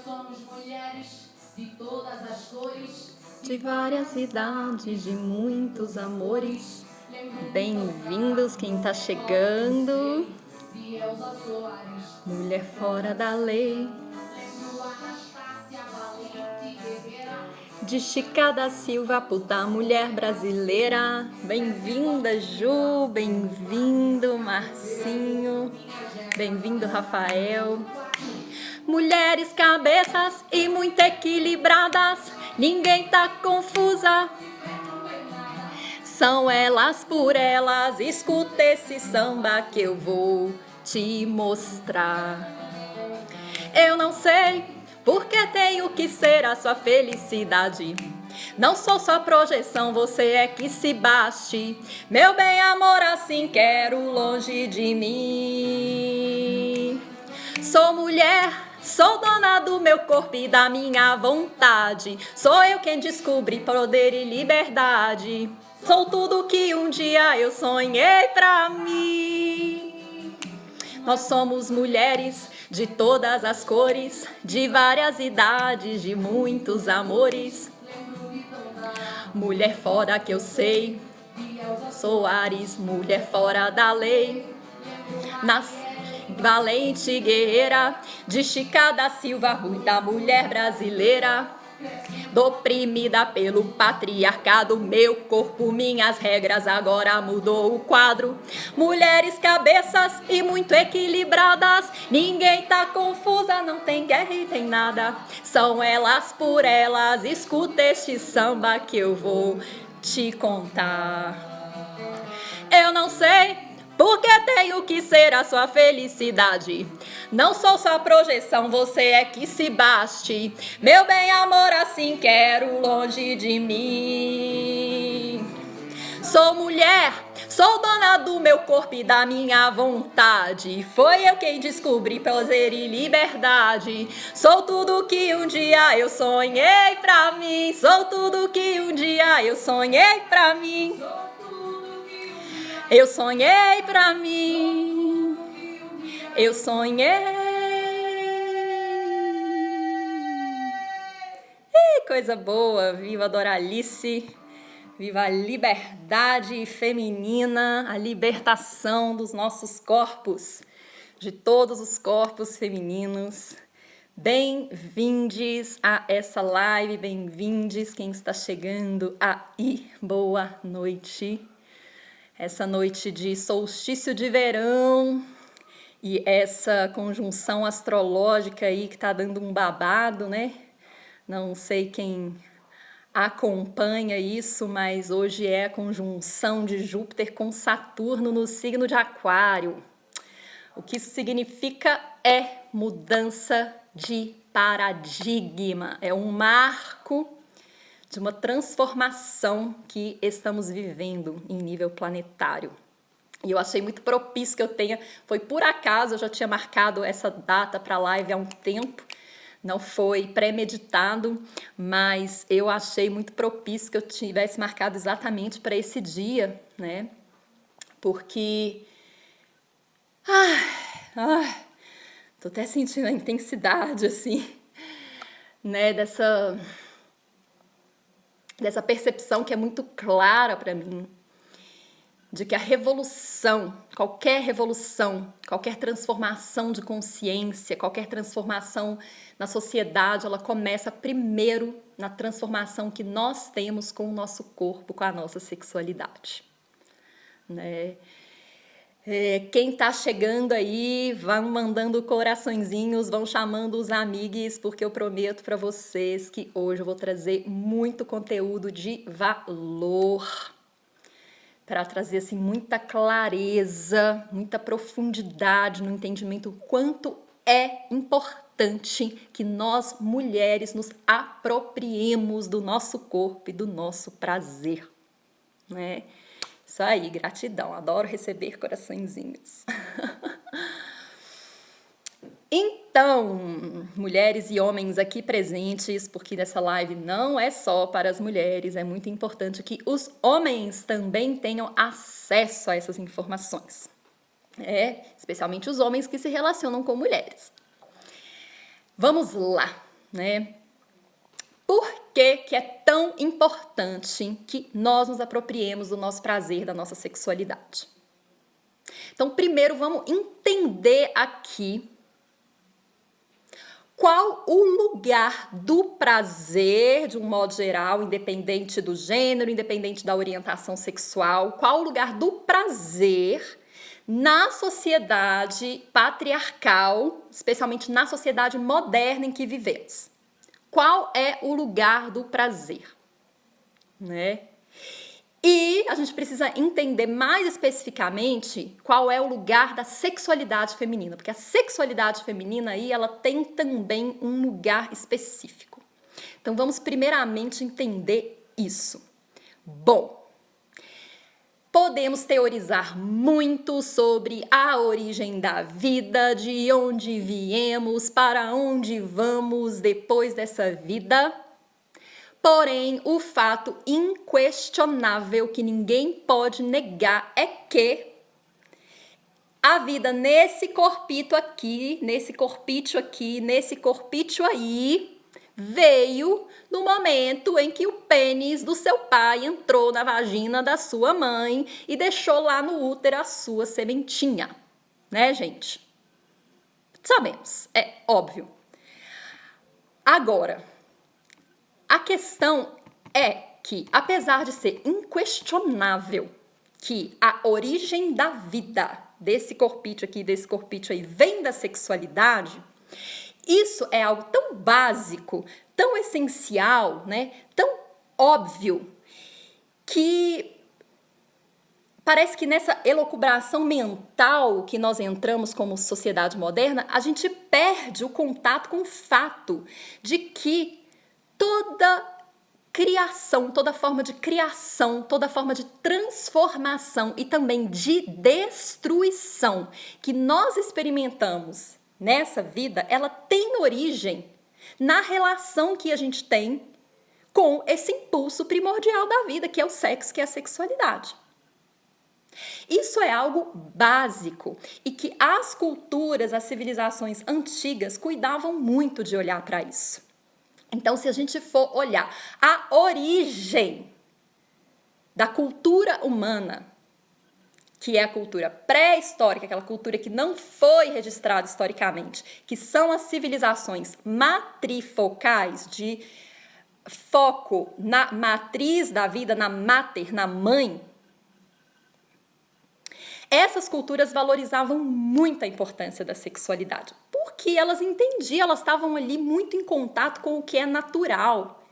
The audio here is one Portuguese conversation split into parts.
somos mulheres de todas as cores, de várias idades, de muitos amores. Bem-vindos quem tá chegando. de Elza Soares, Mulher fora da lei, lembro Anastácia, valente guerreira, de Chica da Silva, puta mulher brasileira. Bem-vinda, Ju, bem-vindo, Marcinho, bem-vindo, Rafael. Mulheres cabeças e muito equilibradas, ninguém tá confusa. São elas por elas, escuta esse samba que eu vou te mostrar. Eu não sei porque tenho que ser a sua felicidade. Não sou sua projeção, você é que se baste. Meu bem, amor, assim quero longe de mim. Sou mulher, sou dona do meu corpo e da minha vontade. Sou eu quem descobre poder e liberdade. Sou tudo que um dia eu sonhei pra mim. Nós somos mulheres de todas as cores, de várias idades, de muitos amores. Mulher fora que eu sei, Soares, mulher fora da lei. Valente guerreira, de Chica da Silva, muita mulher brasileira. Oprimida pelo patriarcado, meu corpo, minhas regras, agora mudou o quadro. Mulheres cabeças e muito equilibradas, ninguém tá confusa, não tem guerra e tem nada. São elas por elas, escuta este samba que eu vou te contar. Eu não sei porque tenho que ser a sua felicidade. Não sou sua projeção, você é que se baste. Meu bem, amor, assim quero longe de mim. Sou mulher, sou dona do meu corpo e da minha vontade. Foi eu quem descobri prazer e liberdade. Sou tudo que um dia eu sonhei pra mim. Sou tudo que um dia eu sonhei pra mim. Eu sonhei pra mim, eu sonhei. Coisa boa, viva a Doralice, viva a liberdade feminina, a libertação dos nossos corpos, de todos os corpos femininos. Bem-vindes a essa live, bem-vindes quem está chegando aí, boa noite. Essa noite de solstício de verão e essa conjunção astrológica aí que tá dando um babado, né? Não sei quem acompanha isso, mas hoje é a conjunção de Júpiter com Saturno no signo de Aquário. O que isso significa é mudança de paradigma, é um marco de uma transformação que estamos vivendo em nível planetário. E eu achei muito propício que eu tenha, foi por acaso, eu já tinha marcado essa data para a live há um tempo, não foi premeditado, mas eu achei muito propício que eu tivesse marcado exatamente para esse dia, né? Porque tô até sentindo a intensidade, assim, né, dessa percepção que é muito clara para mim, de que a revolução, qualquer transformação de consciência, qualquer transformação na sociedade, ela começa primeiro na transformação que nós temos com o nosso corpo, com a nossa sexualidade, né? Quem tá chegando aí, vão mandando coraçõezinhos, vão chamando os amigos, porque eu prometo para vocês que hoje eu vou trazer muito conteúdo de valor, para trazer assim muita clareza, muita profundidade no entendimento do quanto é importante que nós mulheres nos apropriemos do nosso corpo e do nosso prazer, né? Isso aí, gratidão, adoro receber coraçõezinhos. Então, mulheres e homens aqui presentes, porque nessa live não é só para as mulheres, é muito importante que os homens também tenham acesso a essas informações. Especialmente os homens que se relacionam com mulheres. Vamos lá! né? Por que é tão importante que nós nos apropriemos do nosso prazer, da nossa sexualidade? Então, primeiro vamos entender aqui qual o lugar do prazer, de um modo geral, independente do gênero, independente da orientação sexual, qual o lugar do prazer na sociedade patriarcal, especialmente na sociedade moderna em que vivemos. Qual é o lugar do prazer, né? E a gente precisa entender mais especificamente qual é o lugar da sexualidade feminina, porque a sexualidade feminina aí, ela tem também um lugar específico. Então vamos primeiramente entender isso. Bom, podemos teorizar muito sobre a origem da vida, de onde viemos, para onde vamos depois dessa vida. Porém, o fato inquestionável que ninguém pode negar é que a vida nesse corpito aqui, nesse corpício aqui, nesse corpício aí, veio no momento em que o pênis do seu pai entrou na vagina da sua mãe e deixou lá no útero a sua sementinha, né, gente? Sabemos, é óbvio. Agora, a questão é que, apesar de ser inquestionável que a origem da vida desse corpício aqui, desse corpício aí, vem da sexualidade, isso é algo tão básico, tão essencial, né? Tão óbvio, que parece que nessa elucubração mental que nós entramos como sociedade moderna, a gente perde o contato com o fato de que toda criação, toda forma de criação, toda forma de transformação e também de destruição que nós experimentamos nessa vida, ela tem origem na relação que a gente tem com esse impulso primordial da vida, que é o sexo, que é a sexualidade. Isso é algo básico e que as culturas, as civilizações antigas cuidavam muito de olhar para isso. Então, se a gente for olhar a origem da cultura humana, que é a cultura pré-histórica, aquela cultura que não foi registrada historicamente, que são as civilizações matrifocais, de foco na matriz da vida, na mater, na mãe, essas culturas valorizavam muito a importância da sexualidade, porque elas entendiam, elas estavam ali muito em contato com o que é natural.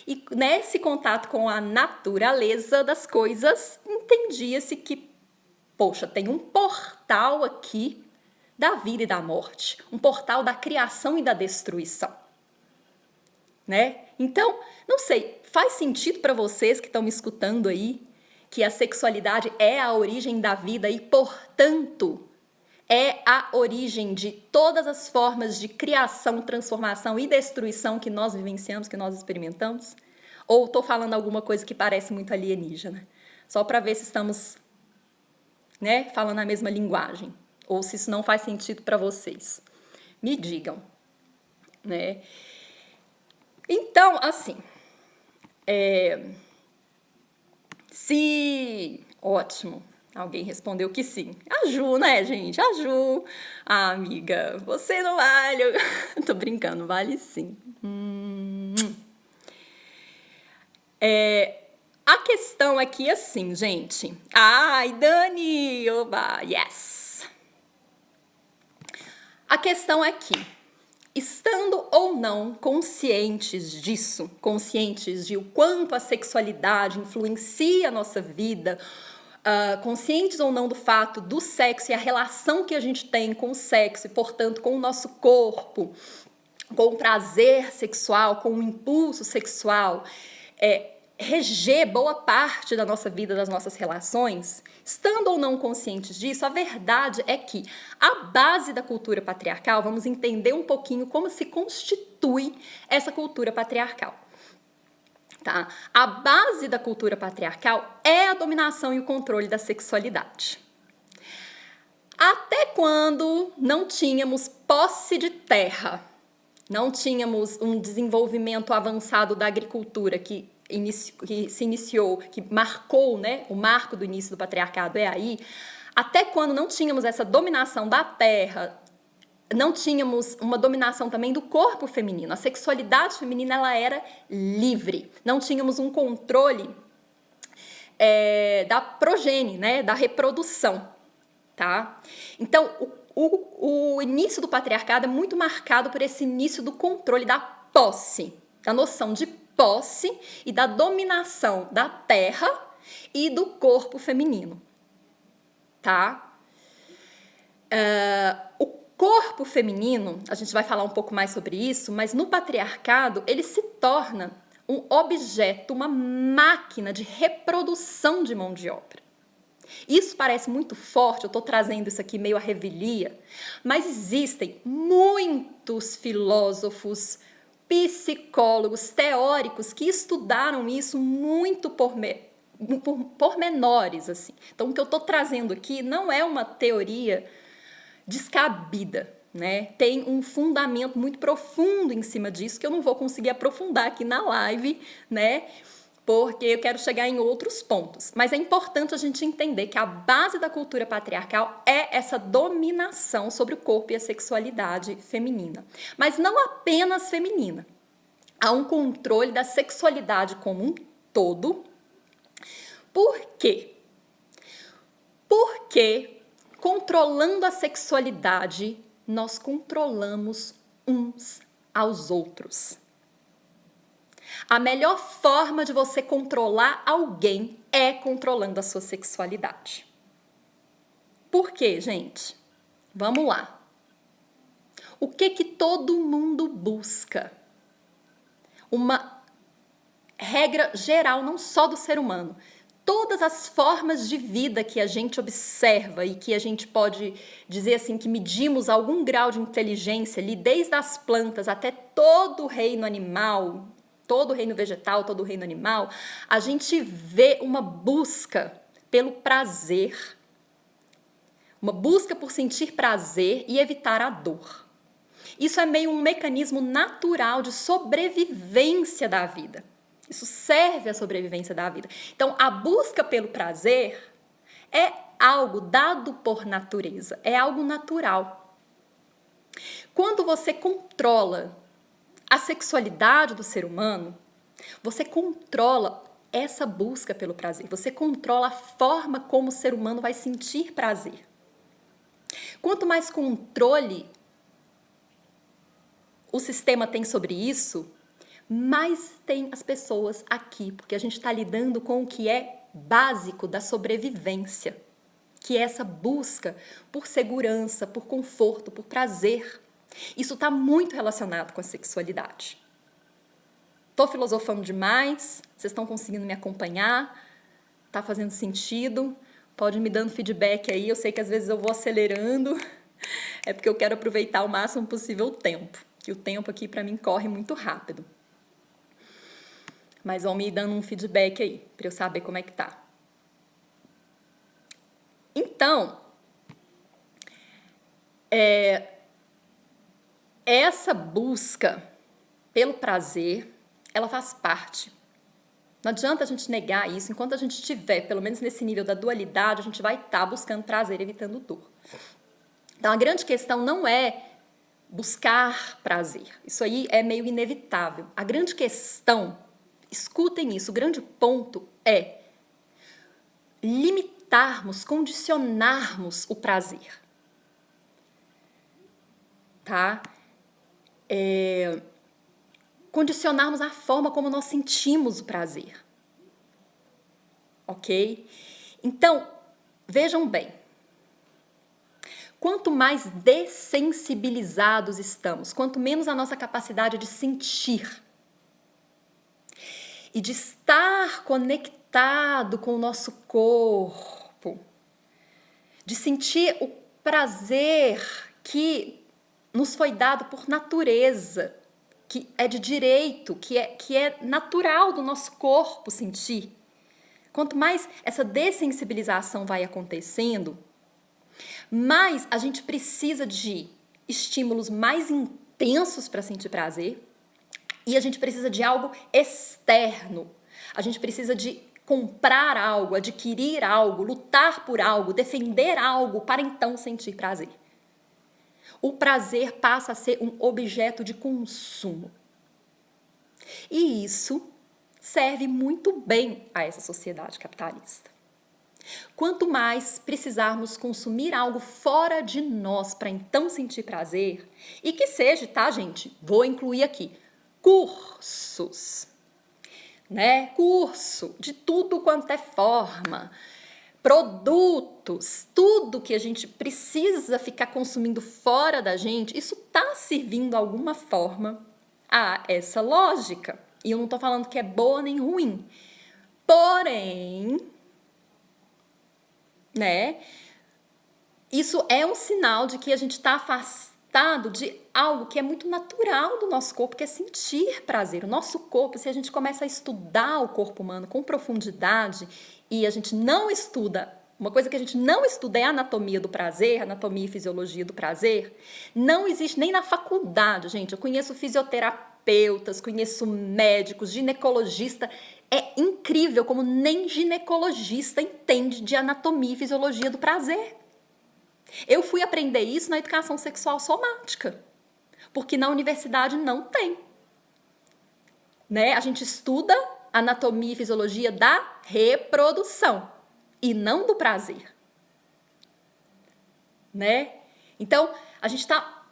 E nesse contato com a natureza das coisas, entendia-se que, poxa, tem um portal aqui da vida e da morte, um portal da criação e da destruição, né? Então, não sei, faz sentido para vocês que estão me escutando aí, que a sexualidade é a origem da vida e, portanto, é a origem de todas as formas de criação, transformação e destruição que nós vivenciamos, que nós experimentamos? Ou estou falando alguma coisa que parece muito alienígena? Só para ver se estamos, né, falando a mesma linguagem. Ou se isso não faz sentido para vocês. Me digam, né? Então, assim, ótimo, alguém respondeu que sim. A Ju, né, gente? A Ju. Ah, amiga, você não vale. Tô brincando, vale sim. A questão aqui é assim, gente. Ai, Dani! Oba, yes! A questão é que, estando ou não conscientes disso, conscientes de o quanto a sexualidade influencia a nossa vida, conscientes ou não do fato do sexo e a relação que a gente tem com o sexo e, portanto, com o nosso corpo, com o prazer sexual, com o impulso sexual, reger boa parte da nossa vida, das nossas relações, estando ou não conscientes disso, a verdade é que a base da cultura patriarcal, vamos entender um pouquinho como se constitui essa cultura patriarcal. Tá? A base da cultura patriarcal é a dominação e o controle da sexualidade. Até quando não tínhamos posse de terra, não tínhamos um desenvolvimento avançado da agricultura que se iniciou, que marcou, né, o marco do início do patriarcado é aí, até quando não tínhamos essa dominação da terra, não tínhamos uma dominação também do corpo feminino. A sexualidade feminina ela era livre. Não tínhamos um controle da progenie, né, da reprodução, tá? Então, o início do patriarcado é muito marcado por esse início do controle da posse, da noção de posse e da dominação da terra e do corpo feminino, tá? O corpo feminino, a gente vai falar um pouco mais sobre isso, mas no patriarcado ele se torna um objeto, uma máquina de reprodução de mão de obra. Isso parece muito forte, eu estou trazendo isso aqui meio à revelia, mas existem muitos filósofos, psicólogos, teóricos que estudaram isso muito pormenores, assim. Então, o que eu estou trazendo aqui não é uma teoria descabida, né? Tem um fundamento muito profundo em cima disso que eu não vou conseguir aprofundar aqui na live, né? Porque eu quero chegar em outros pontos. Mas é importante a gente entender que a base da cultura patriarcal é essa dominação sobre o corpo e a sexualidade feminina. Mas não apenas feminina. Há um controle da sexualidade como um todo. Por quê? Porque controlando a sexualidade, nós controlamos uns aos outros. A melhor forma de você controlar alguém é controlando a sua sexualidade. Por quê, gente? Vamos lá. O que todo mundo busca? Uma regra geral, não só do ser humano. Todas as formas de vida que a gente observa e que a gente pode dizer assim que medimos algum grau de inteligência ali, desde as plantas até todo o reino animal, todo o reino vegetal, todo o reino animal, a gente vê uma busca pelo prazer, uma busca por sentir prazer e evitar a dor. Isso é meio um mecanismo natural de sobrevivência da vida. Isso serve à sobrevivência da vida. Então, a busca pelo prazer é algo dado por natureza, é algo natural. Quando você controla a sexualidade do ser humano, você controla essa busca pelo prazer, você controla a forma como o ser humano vai sentir prazer. Quanto mais controle o sistema tem sobre isso, mais tem as pessoas aqui, porque a gente está lidando com o que é básico da sobrevivência, que é essa busca por segurança, por conforto, por prazer. Isso está muito relacionado com a sexualidade. Estou filosofando demais? Vocês estão conseguindo me acompanhar? Está fazendo sentido? Pode me dando feedback aí, eu sei que às vezes eu vou acelerando, é porque eu quero aproveitar o máximo possível o tempo, que o tempo aqui para mim corre muito rápido. Mas vão me dando um feedback aí, para eu saber como é que tá. Então, essa busca pelo prazer, ela faz parte. Não adianta a gente negar isso. Enquanto a gente estiver, pelo menos nesse nível da dualidade, a gente vai estar buscando prazer, evitando dor. Então, a grande questão não é buscar prazer. Isso aí é meio inevitável. A grande questão, escutem isso, o grande ponto é limitarmos, condicionarmos o prazer. Tá? Condicionarmos a forma como nós sentimos o prazer. Ok? Então, vejam bem. Quanto mais dessensibilizados estamos, quanto menos a nossa capacidade de sentir e de estar conectado com o nosso corpo, de sentir o prazer que nos foi dado por natureza, que é de direito, que é natural do nosso corpo sentir. Quanto mais essa dessensibilização vai acontecendo, mais a gente precisa de estímulos mais intensos para sentir prazer. E a gente precisa de algo externo. A gente precisa de comprar algo, adquirir algo, lutar por algo, defender algo para então sentir prazer. O prazer passa a ser um objeto de consumo. E isso serve muito bem a essa sociedade capitalista. Quanto mais precisarmos consumir algo fora de nós para então sentir prazer, e que seja, tá, gente? Vou incluir aqui cursos, né? Curso de tudo quanto é forma, produtos, tudo que a gente precisa ficar consumindo fora da gente, isso tá servindo de alguma forma a essa lógica. E eu não tô falando que é boa nem ruim. Porém, né? Isso é um sinal de que a gente está afastado de algo que é muito natural do nosso corpo, que é sentir prazer. O nosso corpo, se a gente começa a estudar o corpo humano com profundidade e a gente não estuda, uma coisa que a gente não estuda é a anatomia do prazer, anatomia e fisiologia do prazer, não existe nem na faculdade, gente. Eu conheço fisioterapeutas, conheço médicos, ginecologista. É incrível como nem ginecologista entende de anatomia e fisiologia do prazer. Eu fui aprender isso na educação sexual somática, porque na universidade não tem. Né? A gente estuda anatomia e fisiologia da reprodução e não do prazer. Né? Então, a gente está,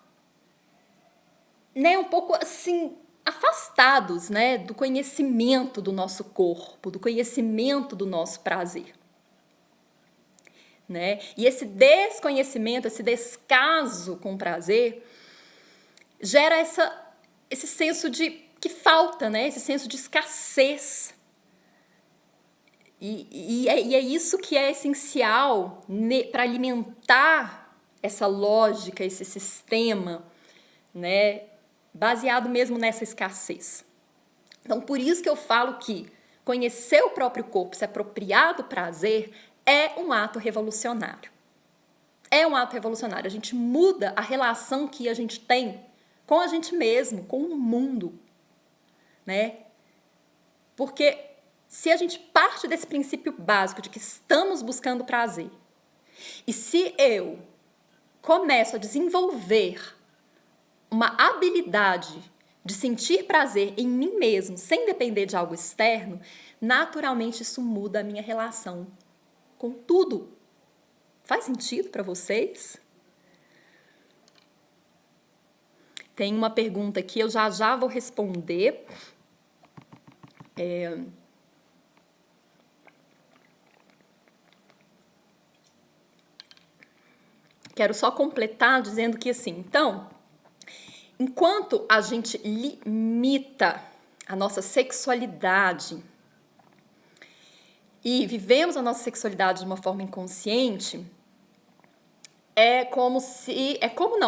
né, um pouco assim afastados, né, do conhecimento do nosso corpo, do conhecimento do nosso prazer. Né? E esse desconhecimento, esse descaso com o prazer, gera esse senso de que falta, né? Esse senso de escassez. E é isso que é essencial para alimentar essa lógica, esse sistema, né? Baseado mesmo nessa escassez. Então, por isso que eu falo que conhecer o próprio corpo, se apropriar do prazer, é um ato revolucionário. É um ato revolucionário. A gente muda a relação que a gente tem com a gente mesmo, com o mundo, né? Porque se a gente parte desse princípio básico de que estamos buscando prazer, e se eu começo a desenvolver uma habilidade de sentir prazer em mim mesmo, sem depender de algo externo, naturalmente isso muda a minha relação com tudo. Faz sentido para vocês? Tem uma pergunta aqui, eu já vou responder. Quero só completar dizendo que assim, então, enquanto a gente limita a nossa sexualidade e vivemos a nossa sexualidade de uma forma inconsciente,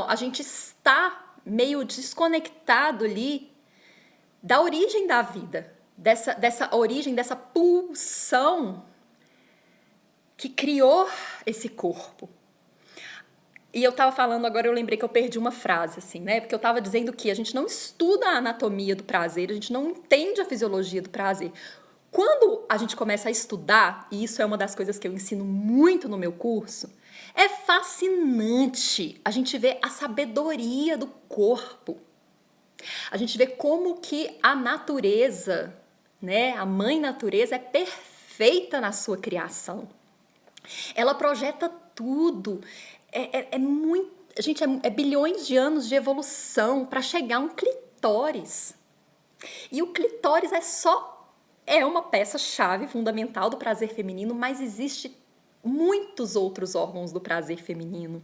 a gente está meio desconectado ali da origem da vida, dessa origem, dessa pulsão que criou esse corpo. E eu estava falando, agora eu lembrei que eu perdi uma frase, assim, né? Porque eu estava dizendo que a gente não estuda a anatomia do prazer, a gente não entende a fisiologia do prazer. Quando a gente começa a estudar, e isso é uma das coisas que eu ensino muito no meu curso, é fascinante a gente ver a sabedoria do corpo. A gente vê como que a natureza, né, a mãe natureza é perfeita na sua criação. Ela projeta tudo. É bilhões de anos de evolução para chegar a um clitóris. E o clitóris é uma peça-chave fundamental do prazer feminino, mas existe muitos outros órgãos do prazer feminino,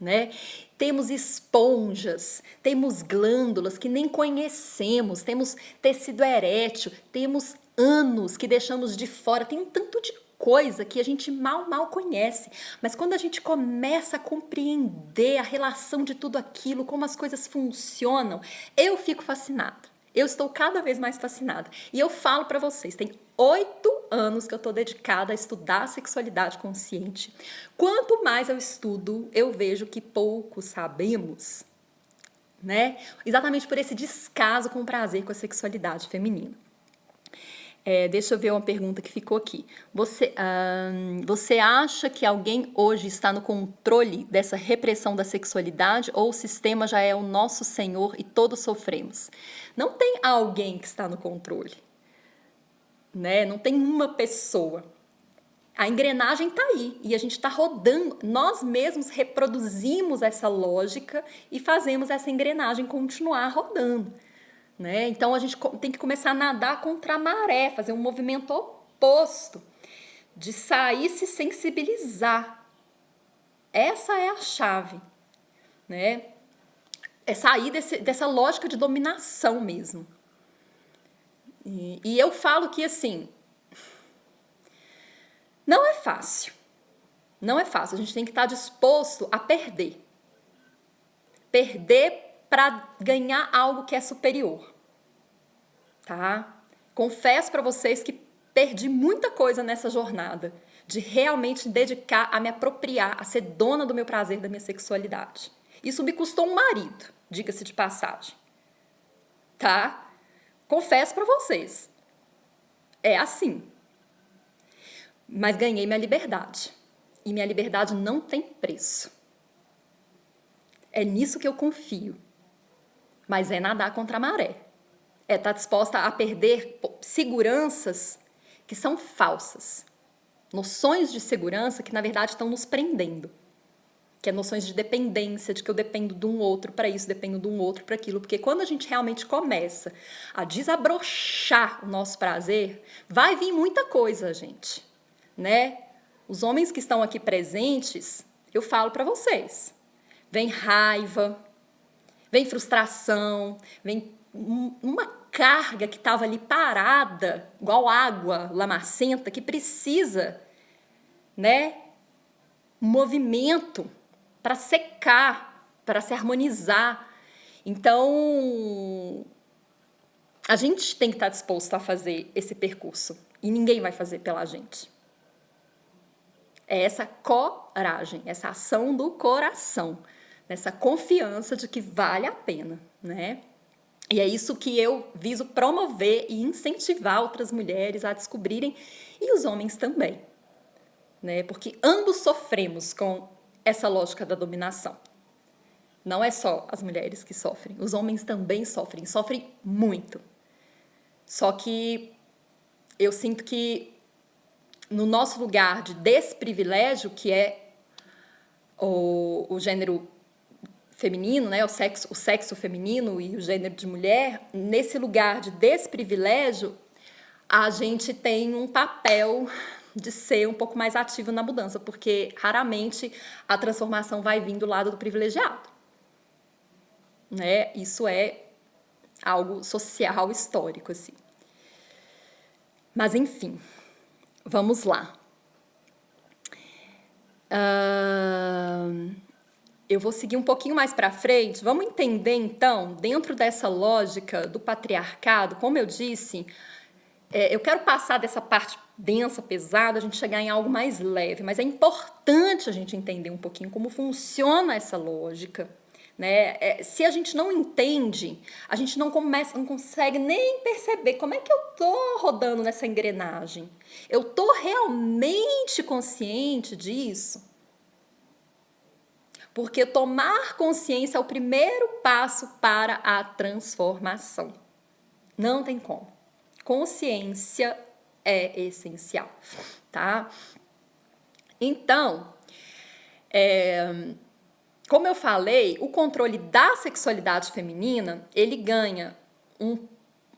né? Temos esponjas, temos glândulas que nem conhecemos, temos tecido erétil, temos ânus que deixamos de fora, tem um tanto de coisa que a gente mal conhece, mas quando a gente começa a compreender a relação de tudo aquilo, como as coisas funcionam, eu fico fascinada. Eu estou cada vez mais fascinada. E eu falo para vocês, tem 8 anos que eu estou dedicada a estudar a sexualidade consciente. Quanto mais eu estudo, eu vejo que pouco sabemos, né? Exatamente por esse descaso com o prazer, com a sexualidade feminina. Deixa eu ver uma pergunta que ficou aqui. Você acha que alguém hoje está no controle dessa repressão da sexualidade ou o sistema já é o nosso senhor e todos sofremos? Não tem alguém que está no controle, né? Não tem uma pessoa. A engrenagem está aí e a gente está rodando. Nós mesmos reproduzimos essa lógica e fazemos essa engrenagem continuar rodando. Né? Então a gente tem que começar a nadar contra a maré, fazer um movimento oposto, de sair, se sensibilizar. Essa é a chave, né? É sair dessa lógica de dominação mesmo. E eu falo que assim, não é fácil. Não é fácil. A gente tem que estar disposto a perder. Perder para ganhar algo que é superior, tá? Confesso para vocês que perdi muita coisa nessa jornada de realmente dedicar a me apropriar, a ser dona do meu prazer, da minha sexualidade. Isso me custou um marido, diga-se de passagem, tá? Confesso para vocês, é assim. Mas ganhei minha liberdade e minha liberdade não tem preço. É nisso que eu confio. Mas é nadar contra a maré. É estar disposta a perder seguranças que são falsas. Noções de segurança que, na verdade, estão nos prendendo. Que é noções de dependência, de que eu dependo de um outro para isso, dependo de um outro para aquilo. Porque quando a gente realmente começa a desabrochar o nosso prazer, vai vir muita coisa, gente. Né? Os homens que estão aqui presentes, eu falo para vocês. Vem raiva, vem frustração, vem uma carga que estava ali parada, igual água lamacenta, que precisa, né, movimento para secar, para se harmonizar. Então, a gente tem que estar disposto a fazer esse percurso e ninguém vai fazer pela gente. É essa coragem, essa ação do coração, essa confiança de que vale a pena, né? E é isso que eu viso promover e incentivar outras mulheres a descobrirem e os homens também, né? Porque ambos sofremos com essa lógica da dominação. Não é só as mulheres que sofrem, os homens também sofrem muito. Só que eu sinto que no nosso lugar de desprivilégio, que é o gênero feminino, né, o sexo feminino e o gênero de mulher, nesse lugar de desprivilégio, a gente tem um papel de ser um pouco mais ativo na mudança, porque raramente a transformação vai vir do lado do privilegiado. Né? Isso é algo social, histórico, assim. Mas, enfim, vamos lá. Eu vou seguir um pouquinho mais para frente. Vamos entender, então, dentro dessa lógica do patriarcado, como eu disse, eu quero passar dessa parte densa, pesada, a gente chegar em algo mais leve, mas é importante a gente entender um pouquinho como funciona essa lógica, né? Se a gente não entende, a gente não consegue nem perceber como é que eu tô rodando nessa engrenagem. Eu tô realmente consciente disso? Porque tomar consciência é o primeiro passo para a transformação. Não tem como. Consciência é essencial, tá? Então, como eu falei, o controle da sexualidade feminina, ele ganha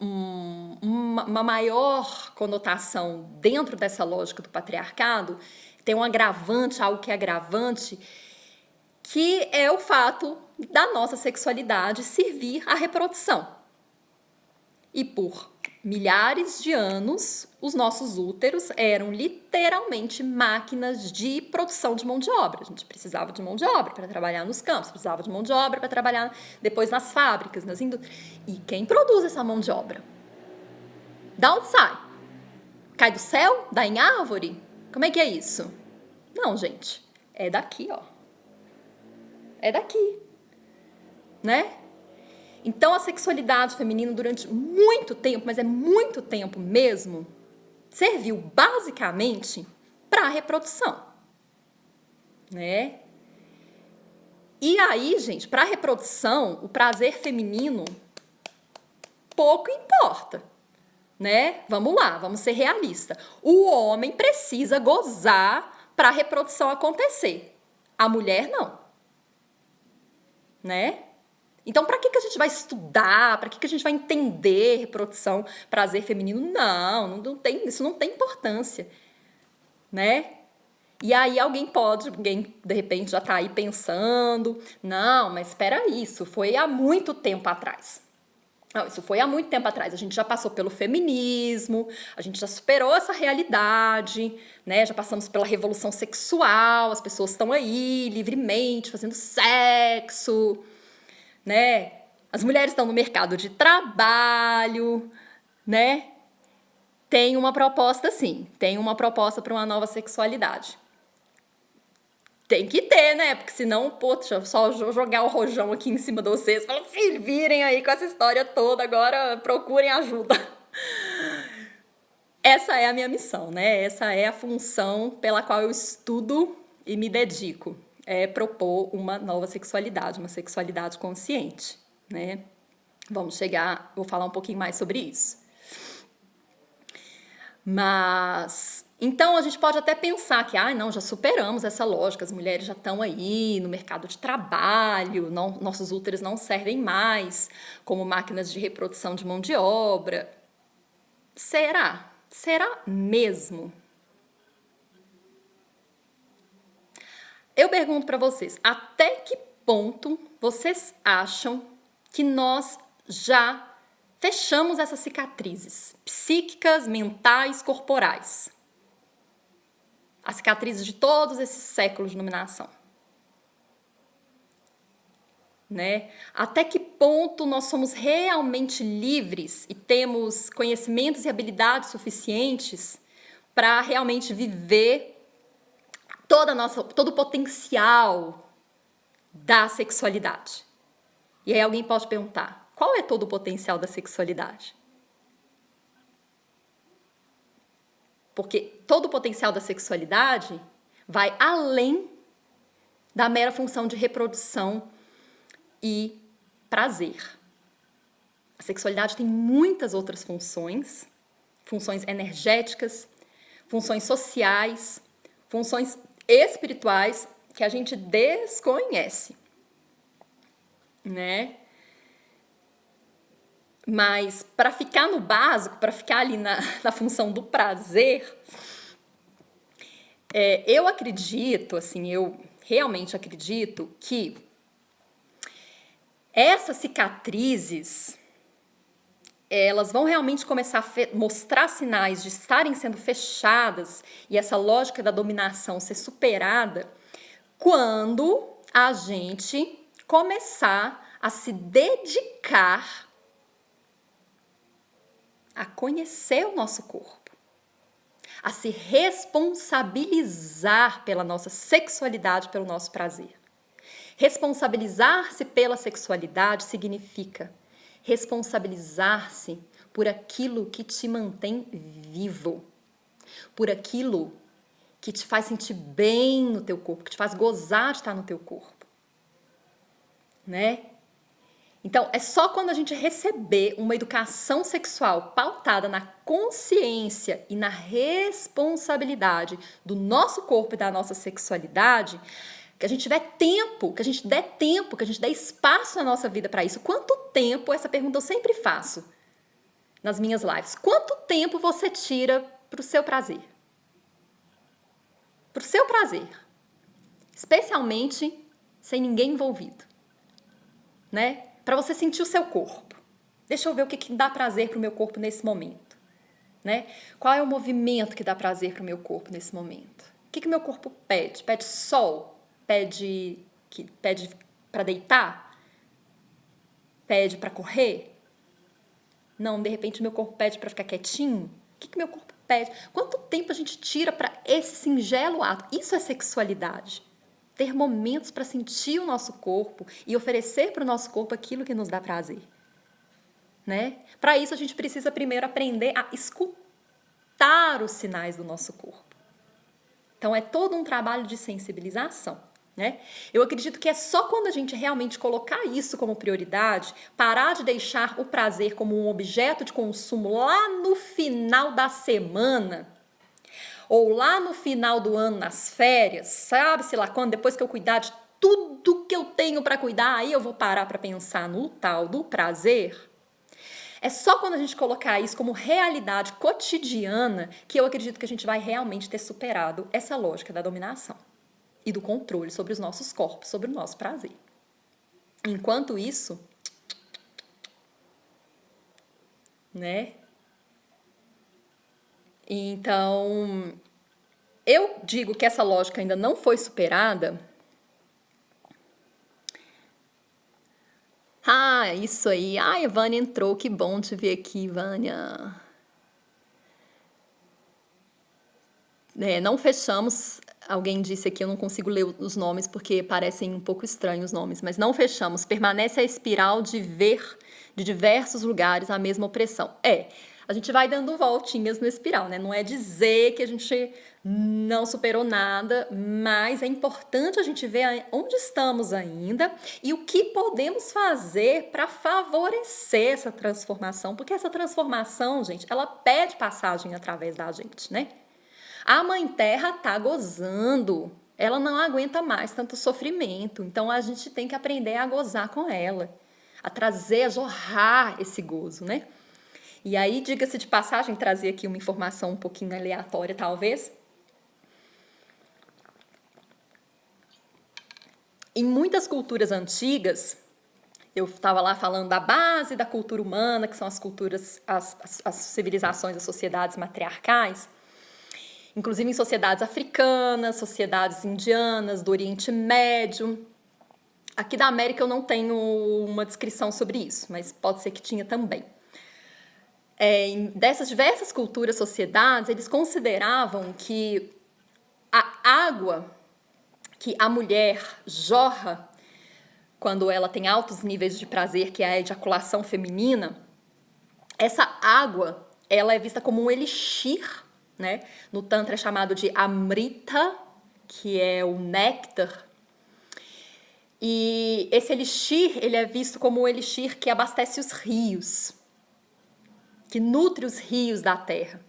uma maior conotação dentro dessa lógica do patriarcado, tem um agravante, algo que é agravante, que é o fato da nossa sexualidade servir à reprodução. E por milhares de anos, os nossos úteros eram literalmente máquinas de produção de mão de obra. A gente precisava de mão de obra para trabalhar nos campos, precisava de mão de obra para trabalhar depois nas fábricas, nas indústrias. E quem produz essa mão de obra? Da onde sai? Cai do céu? Dá em árvore? Como é que é isso? Não, gente. É daqui, ó. É daqui, né? Então, a sexualidade feminina durante muito tempo, mas é muito tempo mesmo, serviu basicamente para a reprodução, né? E aí, gente, para a reprodução, o prazer feminino pouco importa, né? Vamos lá, vamos ser realistas. O homem precisa gozar para a reprodução acontecer. A mulher não, né? Então, para que a gente vai estudar? Para que a gente vai entender reprodução, prazer feminino? Não tem, isso não tem importância, né? E aí alguém de repente já tá aí pensando, não, mas espera aí, isso foi há muito tempo atrás. Não, isso foi há muito tempo atrás, a gente já passou pelo feminismo, a gente já superou essa realidade, né? Já passamos pela revolução sexual, as pessoas estão aí livremente fazendo sexo, né? As mulheres estão no mercado de trabalho, né? Tem uma proposta, sim, tem uma proposta para uma nova sexualidade. Tem que ter, né? Porque senão, poxa, só jogar o rojão aqui em cima de vocês, falar, filho, virem aí com essa história toda, agora procurem ajuda. Essa é a minha missão, né? Essa é a função pela qual eu estudo e me dedico. É propor uma nova sexualidade, uma sexualidade consciente, né? Vou falar um pouquinho mais sobre isso. Mas, então a gente pode até pensar que, não, já superamos essa lógica, as mulheres já estão aí no mercado de trabalho, nossos úteros não servem mais como máquinas de reprodução de mão de obra. Será? Será mesmo? Eu pergunto para vocês, até que ponto vocês acham que nós já fechamos essas cicatrizes psíquicas, mentais, corporais? As cicatrizes de todos esses séculos de dominação. Né? Até que ponto nós somos realmente livres e temos conhecimentos e habilidades suficientes para realmente viver todo o potencial da sexualidade? E aí alguém pode perguntar, qual é todo o potencial da sexualidade? Porque todo o potencial da sexualidade vai além da mera função de reprodução e prazer. A sexualidade tem muitas outras funções, funções energéticas, funções sociais, funções espirituais que a gente desconhece, né? Mas para ficar no básico, para ficar ali na função do prazer, eu acredito, assim, eu realmente acredito que essas cicatrizes, elas vão realmente começar a mostrar sinais de estarem sendo fechadas e essa lógica da dominação ser superada quando a gente começar a se dedicar a conhecer o nosso corpo, a se responsabilizar pela nossa sexualidade, pelo nosso prazer. Responsabilizar-se pela sexualidade significa responsabilizar-se por aquilo que te mantém vivo, por aquilo que te faz sentir bem no teu corpo, que te faz gozar de estar no teu corpo, né? Então, é só quando a gente receber uma educação sexual pautada na consciência e na responsabilidade do nosso corpo e da nossa sexualidade, que a gente tiver tempo, que a gente der espaço na nossa vida para isso. Quanto tempo, essa pergunta eu sempre faço nas minhas lives, quanto tempo você tira para o seu prazer? Para o seu prazer. Especialmente sem ninguém envolvido, né? Para você sentir o seu corpo. Deixa eu ver o que dá prazer para o meu corpo nesse momento, né? Qual é o movimento que dá prazer para o meu corpo nesse momento? O que meu corpo pede? Pede sol? Pede para deitar? Pede para correr? Não, de repente meu corpo pede para ficar quietinho? O que meu corpo pede? Quanto tempo a gente tira para esse singelo ato? Isso é sexualidade. Ter momentos para sentir o nosso corpo e oferecer para o nosso corpo aquilo que nos dá prazer. né? Para isso a gente precisa primeiro aprender a escutar os sinais do nosso corpo. Então é todo um trabalho de sensibilização, né? Eu acredito que é só quando a gente realmente colocar isso como prioridade, parar de deixar o prazer como um objeto de consumo lá no final da semana, ou lá no final do ano nas férias, sabe-se lá quando, depois que eu cuidar de tudo que eu tenho para cuidar, aí eu vou parar para pensar no tal do prazer. É só quando a gente colocar isso como realidade cotidiana que eu acredito que a gente vai realmente ter superado essa lógica da dominação e do controle sobre os nossos corpos, sobre o nosso prazer. Enquanto isso, né? Então, eu digo que essa lógica ainda não foi superada. Ah, isso aí. Ai, a Vânia entrou, que bom te ver aqui, Vânia. Não fechamos, alguém disse aqui, eu não consigo ler os nomes porque parecem um pouco estranhos os nomes, mas não fechamos, permanece a espiral de ver de diversos lugares a mesma opressão. A gente vai dando voltinhas no espiral, né? Não é dizer que a gente não superou nada, mas é importante a gente ver onde estamos ainda e o que podemos fazer para favorecer essa transformação, porque essa transformação, gente, ela pede passagem através da gente, né? A Mãe Terra tá gozando, ela não aguenta mais tanto sofrimento, então a gente tem que aprender a gozar com ela, a trazer, a jorrar esse gozo, né? E aí, diga-se de passagem, trazer aqui uma informação um pouquinho aleatória, talvez. Em muitas culturas antigas, eu estava lá falando da base da cultura humana, que são as culturas, as civilizações, as sociedades matriarcais, inclusive em sociedades africanas, sociedades indianas, do Oriente Médio. Aqui da América eu não tenho uma descrição sobre isso, mas pode ser que tinha também. Dessas diversas culturas, sociedades, eles consideravam que a água que a mulher jorra quando ela tem altos níveis de prazer, que é a ejaculação feminina, essa água ela é vista como um elixir, né? No Tantra é chamado de Amrita, que é o néctar. E esse elixir, ele é visto como um elixir que abastece os rios, que nutre os rios da terra.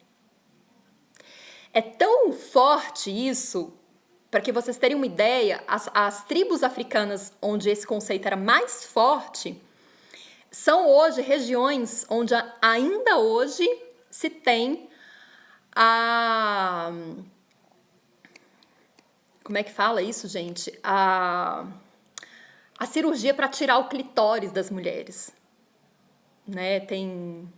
É tão forte isso, para que vocês terem uma ideia, as tribos africanas onde esse conceito era mais forte, são hoje regiões onde ainda hoje se tem como é que fala isso, gente? A cirurgia para tirar o clitóris das mulheres, né? Tem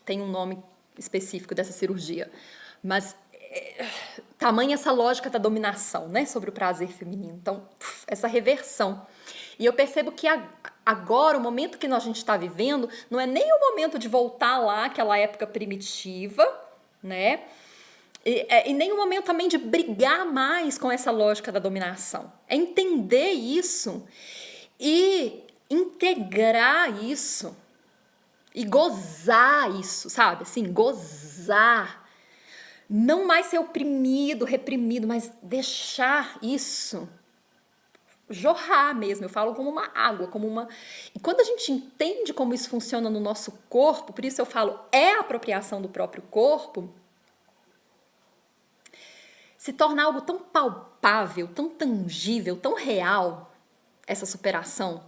um nome específico dessa cirurgia, mas tamanha essa lógica da dominação, né, sobre o prazer feminino. Então, essa reversão. E eu percebo que agora, o momento que a gente está vivendo, não é nem o momento de voltar lá, aquela época primitiva, né? E nem o momento também de brigar mais com essa lógica da dominação. É entender isso e integrar isso e gozar isso, sabe? Assim, gozar. Não mais ser oprimido, reprimido, mas deixar isso jorrar mesmo. Eu falo como uma água, como uma... E quando a gente entende como isso funciona no nosso corpo, por isso eu falo, é a apropriação do próprio corpo, se torna algo tão palpável, tão tangível, tão real, essa superação.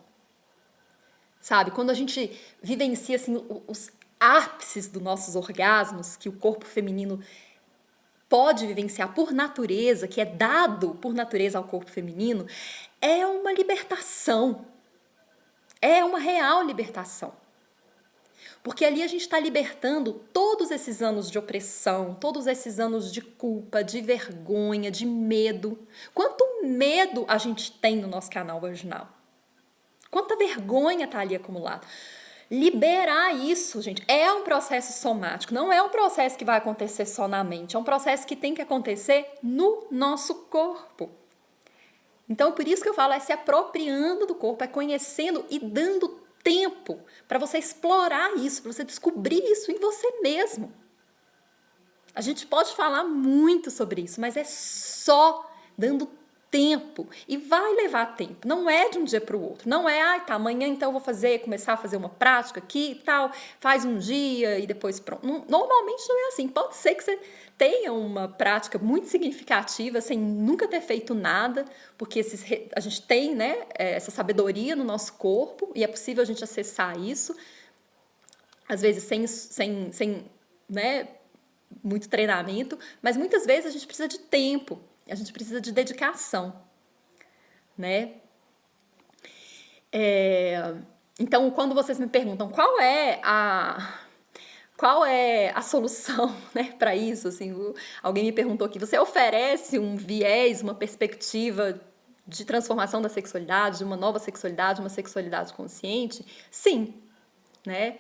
Sabe? Quando a gente vivencia assim, os ápices dos nossos orgasmos, que o corpo feminino pode vivenciar por natureza, que é dado por natureza ao corpo feminino, é uma libertação. É uma real libertação. Porque ali a gente está libertando todos esses anos de opressão, todos esses anos de culpa, de vergonha, de medo. Quanto medo a gente tem no nosso canal vaginal? Quanta vergonha está ali acumulada? Liberar isso, gente, é um processo somático, não é um processo que vai acontecer só na mente, é um processo que tem que acontecer no nosso corpo. Então, por isso que eu falo, é se apropriando do corpo, é conhecendo e dando tempo para você explorar isso, para você descobrir isso em você mesmo. A gente pode falar muito sobre isso, mas é só dando tempo. E vai levar tempo. Não é de um dia para o outro. Não é, tá, amanhã então eu vou começar a fazer uma prática aqui e tal. Faz um dia e depois pronto. Normalmente não é assim. Pode ser que você tenha uma prática muito significativa sem nunca ter feito nada, porque a gente tem, né, essa sabedoria no nosso corpo e é possível a gente acessar isso. Às vezes sem né, muito treinamento, mas muitas vezes a gente precisa de tempo, a gente precisa de dedicação, né? Então, quando vocês me perguntam qual é a solução, né, para isso, assim, alguém me perguntou aqui, você oferece um viés, uma perspectiva de transformação da sexualidade, de uma nova sexualidade, uma sexualidade consciente? Sim, né?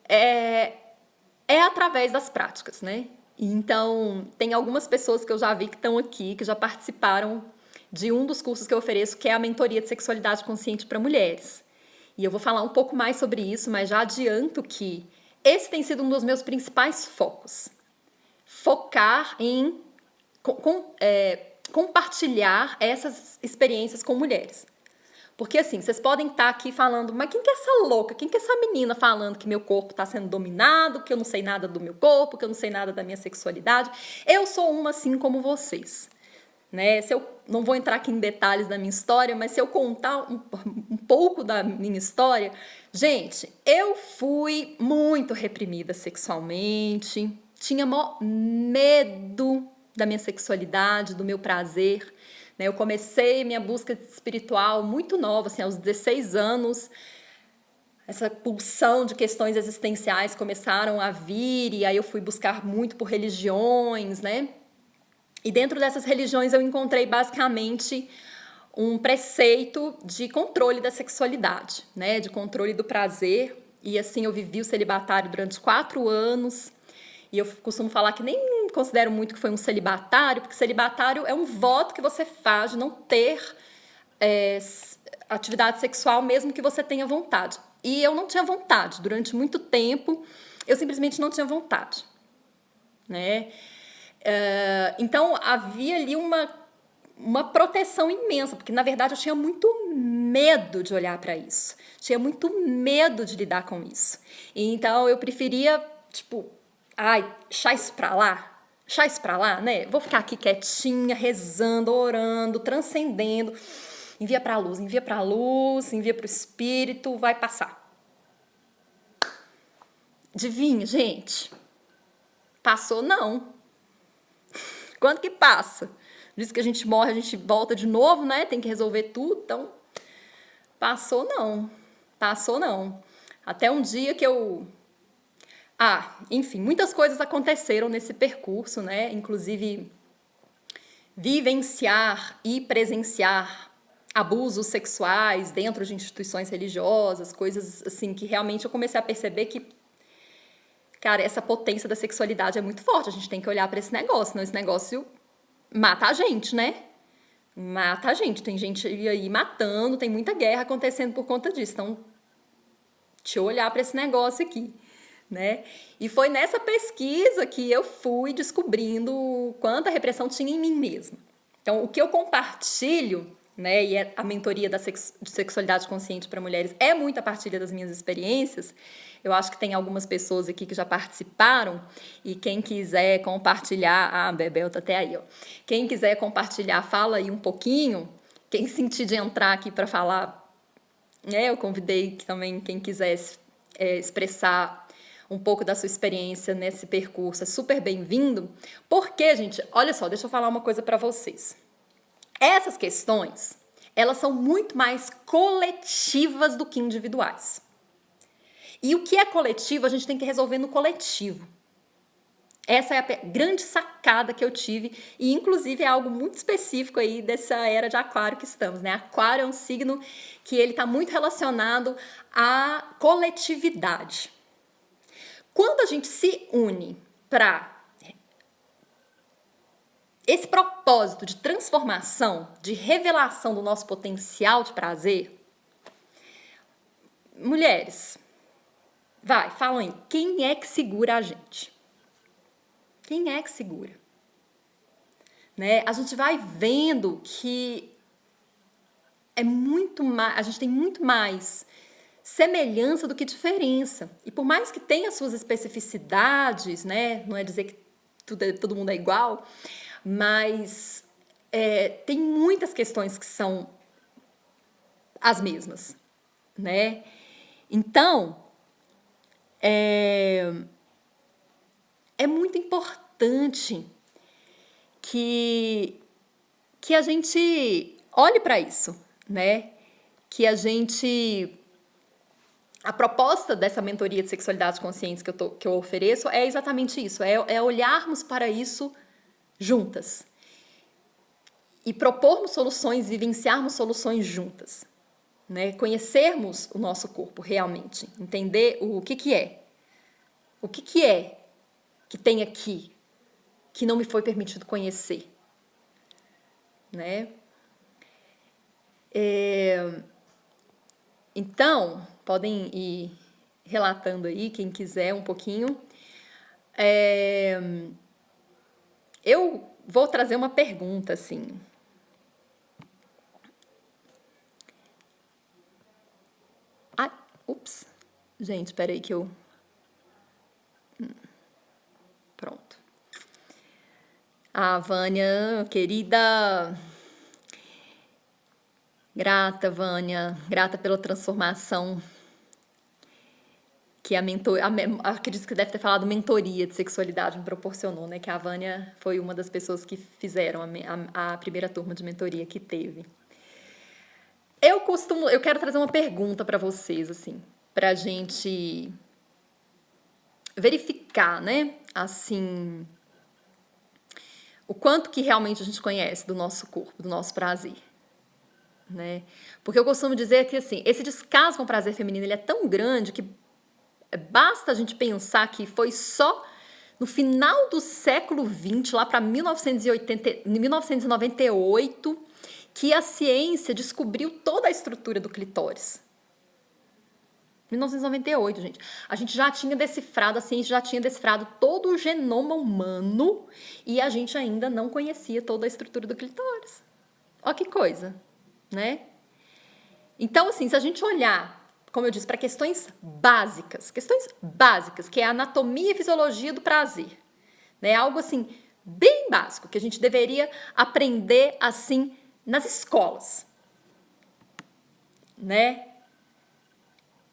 É através das práticas, né? Então, tem algumas pessoas que eu já vi que estão aqui, que já participaram de um dos cursos que eu ofereço, que é a mentoria de sexualidade consciente para mulheres. E eu vou falar um pouco mais sobre isso, mas já adianto que esse tem sido um dos meus principais focos. Focar em compartilhar essas experiências com mulheres. Porque assim, vocês podem estar aqui falando, mas quem que é essa louca? Quem que é essa menina falando que meu corpo está sendo dominado, que eu não sei nada do meu corpo, que eu não sei nada da minha sexualidade? Eu sou uma assim como vocês. Né? Se eu não vou entrar aqui em detalhes da minha história, mas se eu contar um pouco da minha história, gente, eu fui muito reprimida sexualmente, tinha maior medo da minha sexualidade, do meu prazer. Eu comecei minha busca espiritual muito nova, assim, aos 16 anos. Essa pulsão de questões existenciais começaram a vir, e aí eu fui buscar muito por religiões, né? E dentro dessas religiões eu encontrei basicamente um preceito de controle da sexualidade, né? De controle do prazer. E assim eu vivi o celibatário durante 4 anos. E eu costumo falar que nem considero muito que foi um celibatário, porque celibatário é um voto que você faz de não ter atividade sexual, mesmo que você tenha vontade. E eu não tinha vontade. Durante muito tempo, eu simplesmente não tinha vontade. Né? Então, havia ali uma proteção imensa, porque, na verdade, eu tinha muito medo de olhar para isso. Tinha muito medo de lidar com isso. E, então, eu preferia, deixar isso pra lá, né? Vou ficar aqui quietinha, rezando, orando, transcendendo. Envia pra luz, envia pro espírito, vai passar. Adivinha, gente? Passou, não. Quando que passa? Diz que a gente morre, a gente volta de novo, né? Tem que resolver tudo, então... Passou, não. Até um dia que eu... enfim, muitas coisas aconteceram nesse percurso, né? Inclusive, vivenciar e presenciar abusos sexuais dentro de instituições religiosas, coisas assim que realmente eu comecei a perceber que, cara, essa potência da sexualidade é muito forte. A gente tem que olhar para esse negócio, senão esse negócio mata a gente, né? Mata a gente. Tem gente aí matando, tem muita guerra acontecendo por conta disso. Então, deixa eu olhar para esse negócio aqui, né? E foi nessa pesquisa que eu fui descobrindo quanta repressão tinha em mim mesma. Então, o que eu compartilho, né, e a mentoria de sexualidade consciente para mulheres é muito a partilha das minhas experiências. Eu acho que tem algumas pessoas aqui que já participaram, e quem quiser compartilhar... Bebel tá até aí, ó. Quem quiser compartilhar, fala aí um pouquinho. Quem sentir de entrar aqui para falar, eu convidei também quem quisesse expressar um pouco da sua experiência nesse percurso, é super bem-vindo. Porque, gente, olha só, deixa eu falar uma coisa para vocês. Essas questões, elas são muito mais coletivas do que individuais. E o que é coletivo, a gente tem que resolver no coletivo. Essa é a grande sacada que eu tive, e inclusive é algo muito específico aí dessa era de aquário que estamos, né? Aquário é um signo que ele está muito relacionado à coletividade. Quando a gente se une para esse propósito de transformação, de revelação do nosso potencial de prazer, mulheres, vai, falam aí, quem é que segura a gente? Quem é que segura? Né? A gente vai vendo que a gente tem muito mais semelhança do que diferença. E por mais que tenha suas especificidades, né? Não é dizer que todo mundo é igual, mas tem muitas questões que são as mesmas, né? Então, é muito importante que a gente olhe para isso, né? Que a proposta dessa mentoria de sexualidade consciente que eu ofereço é exatamente isso, é olharmos para isso juntas e propormos soluções, vivenciarmos soluções juntas, né? Conhecermos o nosso corpo realmente, entender o que é que tem aqui que não me foi permitido conhecer, né? Então, podem ir relatando aí, quem quiser, um pouquinho. Eu vou trazer uma pergunta, assim. Ups. Gente, espera aí que eu... Pronto. Vânia, querida... Grata, Vânia, grata pela transformação que acredito que deve ter falado mentoria de sexualidade me proporcionou, né? Que a Vânia foi uma das pessoas que fizeram a primeira turma de mentoria que teve. Eu quero trazer uma pergunta para vocês, assim, pra gente verificar, né? Assim, o quanto que realmente a gente conhece do nosso corpo, do nosso prazer. Né? Porque eu costumo dizer que assim, esse descaso com o prazer feminino ele é tão grande que basta a gente pensar que foi só no final do século XX, lá para 1998, que a ciência descobriu toda a estrutura do clitóris. 1998, gente. A gente já tinha decifrado, a ciência já tinha decifrado todo o genoma humano e a gente ainda não conhecia toda a estrutura do clitóris. Olha que coisa, né? Então, assim, se a gente olhar, como eu disse, para questões básicas, que é a anatomia e fisiologia do prazer, né? Algo, assim, bem básico, que a gente deveria aprender, assim, nas escolas, né?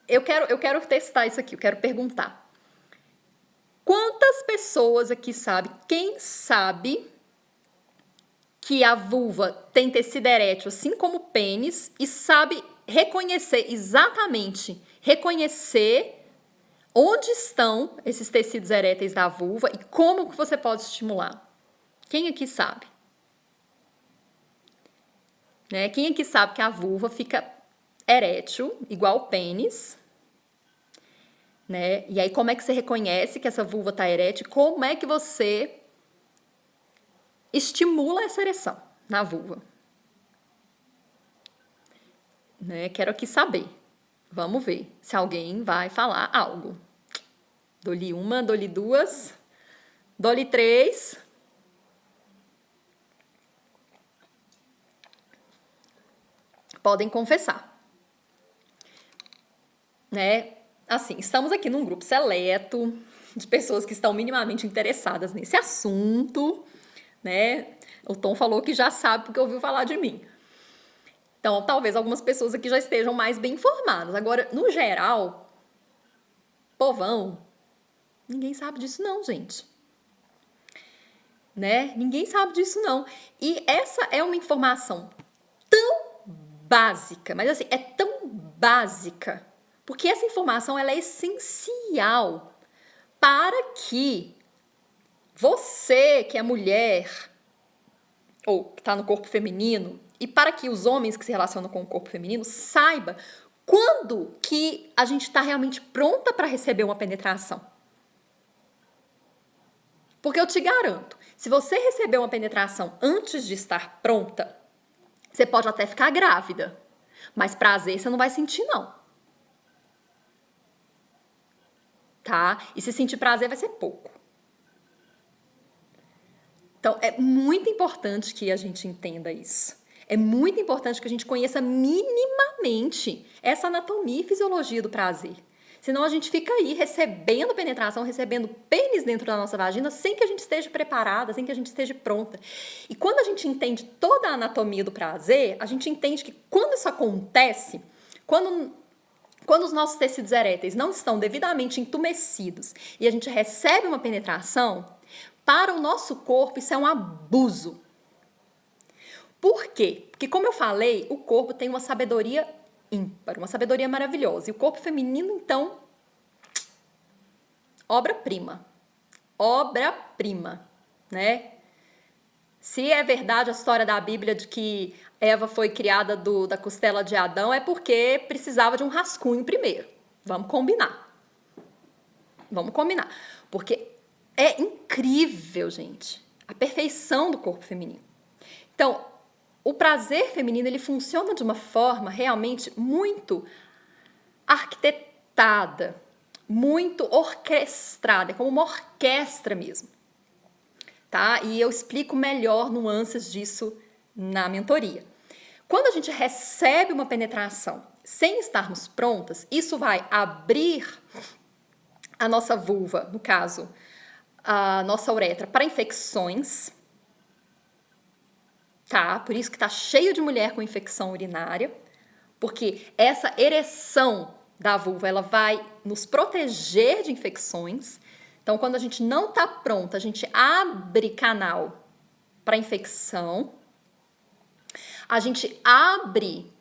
Eu quero testar isso aqui, eu quero perguntar. Quantas pessoas aqui sabem, quem sabe que a vulva tem tecido erétil, assim como o pênis, e sabe reconhecer onde estão esses tecidos eréteis da vulva e como que você pode estimular? Quem aqui sabe? Né? Quem aqui sabe que a vulva fica erétil, igual o pênis? Né? E aí, como é que você reconhece que essa vulva está erétil? Como é que você estimula essa ereção na vulva? Né? Quero aqui saber. Vamos ver se alguém vai falar algo. Dou-lhe uma, dou-lhe duas, dou-lhe três. Podem confessar. Né? Assim, estamos aqui num grupo seleto de pessoas que estão minimamente interessadas nesse assunto, né? O Tom falou que já sabe porque ouviu falar de mim. Então, talvez algumas pessoas aqui já estejam mais bem informadas. Agora, no geral, povão, ninguém sabe disso não, gente. Né? Ninguém sabe disso não. E essa é uma informação tão básica, mas assim, é tão básica, porque essa informação ela é essencial para que você, que é mulher, ou que está no corpo feminino, e para que os homens que se relacionam com o corpo feminino saiba quando que a gente está realmente pronta para receber uma penetração. Porque eu te garanto, se você receber uma penetração antes de estar pronta, você pode até ficar grávida, mas prazer você não vai sentir, não. tá? E se sentir prazer vai ser pouco. Então, é muito importante que a gente entenda isso. É muito importante que a gente conheça minimamente essa anatomia e fisiologia do prazer. Senão a gente fica aí recebendo penetração, recebendo pênis dentro da nossa vagina sem que a gente esteja preparada, sem que a gente esteja pronta. E quando a gente entende toda a anatomia do prazer, a gente entende que quando isso acontece, quando os nossos tecidos eréteis não estão devidamente entumecidos e a gente recebe uma penetração, para o nosso corpo isso é um abuso. Por quê? Porque, como eu falei, o corpo tem uma sabedoria ímpar, uma sabedoria maravilhosa. E o corpo feminino, então, obra-prima. Obra-prima, né? Se é verdade a história da Bíblia de que Eva foi criada da costela de Adão, é porque precisava de um rascunho primeiro. Vamos combinar. Vamos combinar. Porque é incrível, gente, a perfeição do corpo feminino. Então, o prazer feminino, ele funciona de uma forma realmente muito arquitetada, muito orquestrada, é como uma orquestra mesmo, tá? E eu explico melhor nuances disso na mentoria. Quando a gente recebe uma penetração sem estarmos prontas, isso vai abrir a nossa vulva, no caso, a nossa uretra, para infecções, tá? Por isso que tá cheio de mulher com infecção urinária, porque essa ereção da vulva, ela vai nos proteger de infecções. Então, quando a gente não tá pronta, a gente abre canal para infecção, a gente abre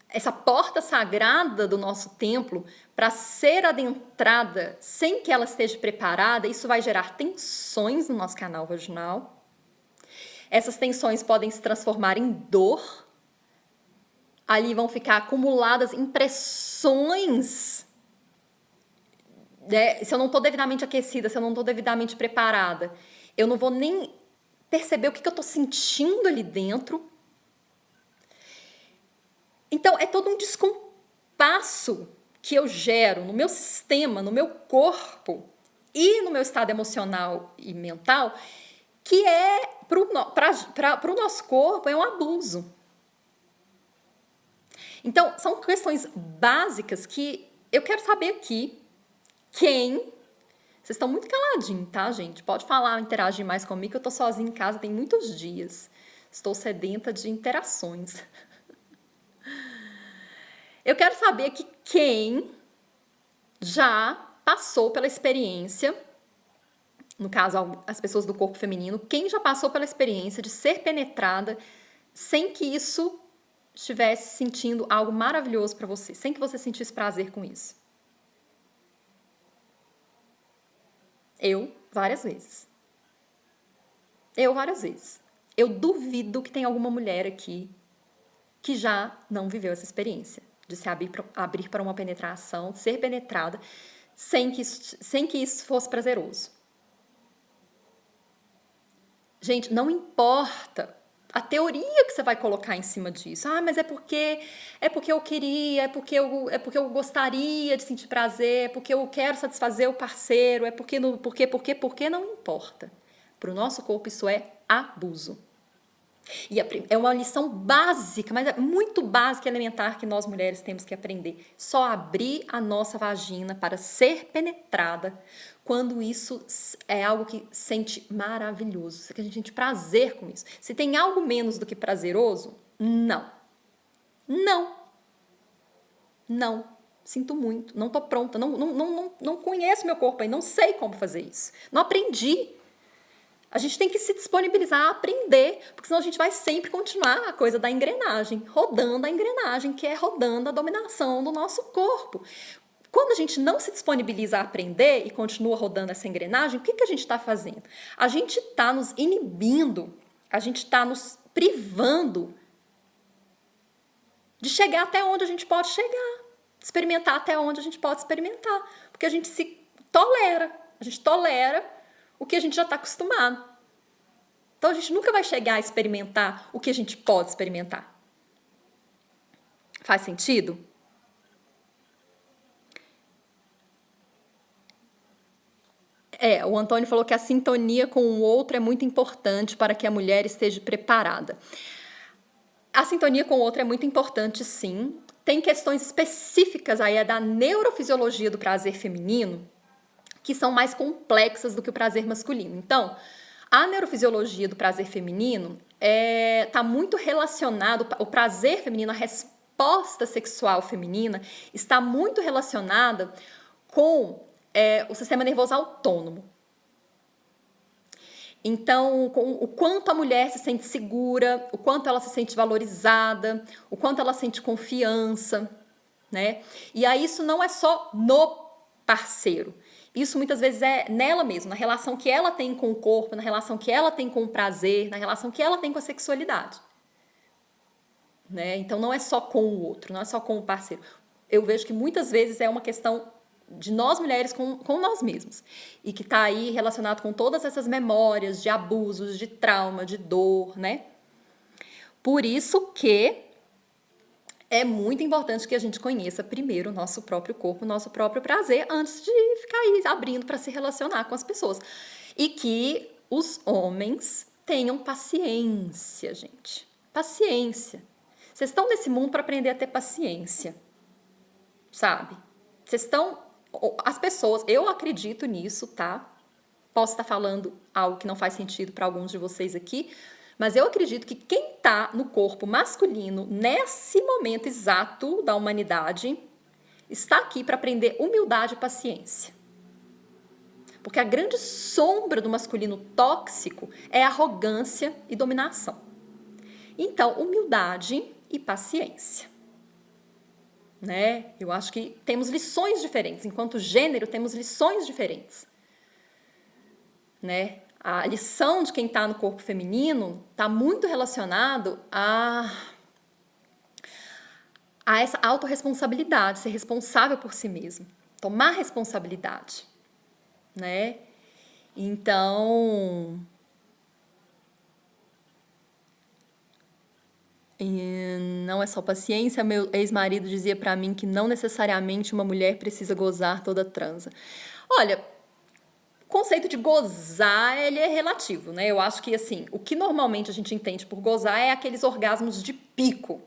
essa porta sagrada do nosso templo para ser adentrada sem que ela esteja preparada. Isso vai gerar tensões no nosso canal vaginal. Essas tensões podem se transformar em dor. Ali vão ficar acumuladas impressões, né? Se eu não estou devidamente aquecida, se eu não estou devidamente preparada, eu não vou nem perceber o que eu estou sentindo ali dentro. Então, é todo um descompasso que eu gero no meu sistema, no meu corpo e no meu estado emocional e mental, que para o nosso corpo é um abuso. Então, são questões básicas que eu quero saber aqui quem... Vocês estão muito caladinhos, tá, gente? Pode falar, interagir mais comigo, que eu tô sozinha em casa tem muitos dias. Estou sedenta de interações. Eu quero saber aqui quem já passou pela experiência, no caso, as pessoas do corpo feminino, quem já passou pela experiência de ser penetrada sem que isso estivesse sentindo algo maravilhoso para você, sem que você sentisse prazer com isso. Eu, várias vezes. Eu duvido que tenha alguma mulher aqui que já não viveu essa experiência de se abrir para uma penetração, ser penetrada, sem que isso fosse prazeroso. Gente, não importa a teoria que você vai colocar em cima disso. Ah, mas é porque eu queria, é porque eu gostaria de sentir prazer, é porque eu quero satisfazer o parceiro, é porque não importa. Para o nosso corpo isso é abuso. E é uma lição básica, mas é muito básica e elementar que nós mulheres temos que aprender. Só abrir a nossa vagina para ser penetrada quando isso é algo que sente maravilhoso, que a gente sente prazer com isso. Se tem algo menos do que prazeroso, não. Sinto muito, não tô pronta, não conheço meu corpo aí, não sei como fazer isso. Não aprendi. A gente tem que se disponibilizar a aprender, porque senão a gente vai sempre continuar a coisa da engrenagem, rodando a engrenagem, que é rodando a dominação do nosso corpo. Quando a gente não se disponibiliza a aprender e continua rodando essa engrenagem, o que a gente está fazendo? A gente está nos inibindo, a gente está nos privando de chegar até onde a gente pode chegar, experimentar até onde a gente pode experimentar, porque a gente se tolera, o que a gente já está acostumado. Então, a gente nunca vai chegar a experimentar o que a gente pode experimentar. Faz sentido? O Antônio falou que a sintonia com o outro é muito importante para que a mulher esteja preparada. A sintonia com o outro é muito importante, sim. Tem questões específicas aí da neurofisiologia do prazer feminino que são mais complexas do que o prazer masculino. Então, a neurofisiologia do prazer feminino está muito relacionado, o prazer feminino, a resposta sexual feminina está muito relacionada com o sistema nervoso autônomo. Então, com o quanto a mulher se sente segura, o quanto ela se sente valorizada, o quanto ela sente confiança, né? E aí isso não é só no parceiro. Isso muitas vezes é nela mesma, na relação que ela tem com o corpo, na relação que ela tem com o prazer, na relação que ela tem com a sexualidade. Né? Então não é só com o outro, não é só com o parceiro. Eu vejo que muitas vezes é uma questão de nós mulheres com nós mesmas. E que está aí relacionado com todas essas memórias de abusos, de trauma, de dor, né? Por isso que é muito importante que a gente conheça primeiro o nosso próprio corpo, o nosso próprio prazer, antes de ficar aí abrindo para se relacionar com as pessoas. E que os homens tenham paciência, gente. Paciência. Vocês estão nesse mundo para aprender a ter paciência. Sabe? Vocês estão... As pessoas, eu acredito nisso, tá? Posso estar falando algo que não faz sentido para alguns de vocês aqui, mas eu acredito que quem está no corpo masculino, nesse momento exato da humanidade, está aqui para aprender humildade e paciência. Porque a grande sombra do masculino tóxico é arrogância e dominação. Então, humildade e paciência. Né? Eu acho que temos lições diferentes. Enquanto gênero, temos lições diferentes. Né? A lição de quem está no corpo feminino está muito relacionado a essa autorresponsabilidade, ser responsável por si mesmo, tomar responsabilidade, né? Então, não é só paciência. Meu ex-marido dizia para mim que não necessariamente uma mulher precisa gozar toda transa. Olha, o conceito de gozar, ele é relativo, né? Eu acho que, assim, o que normalmente a gente entende por gozar é aqueles orgasmos de pico.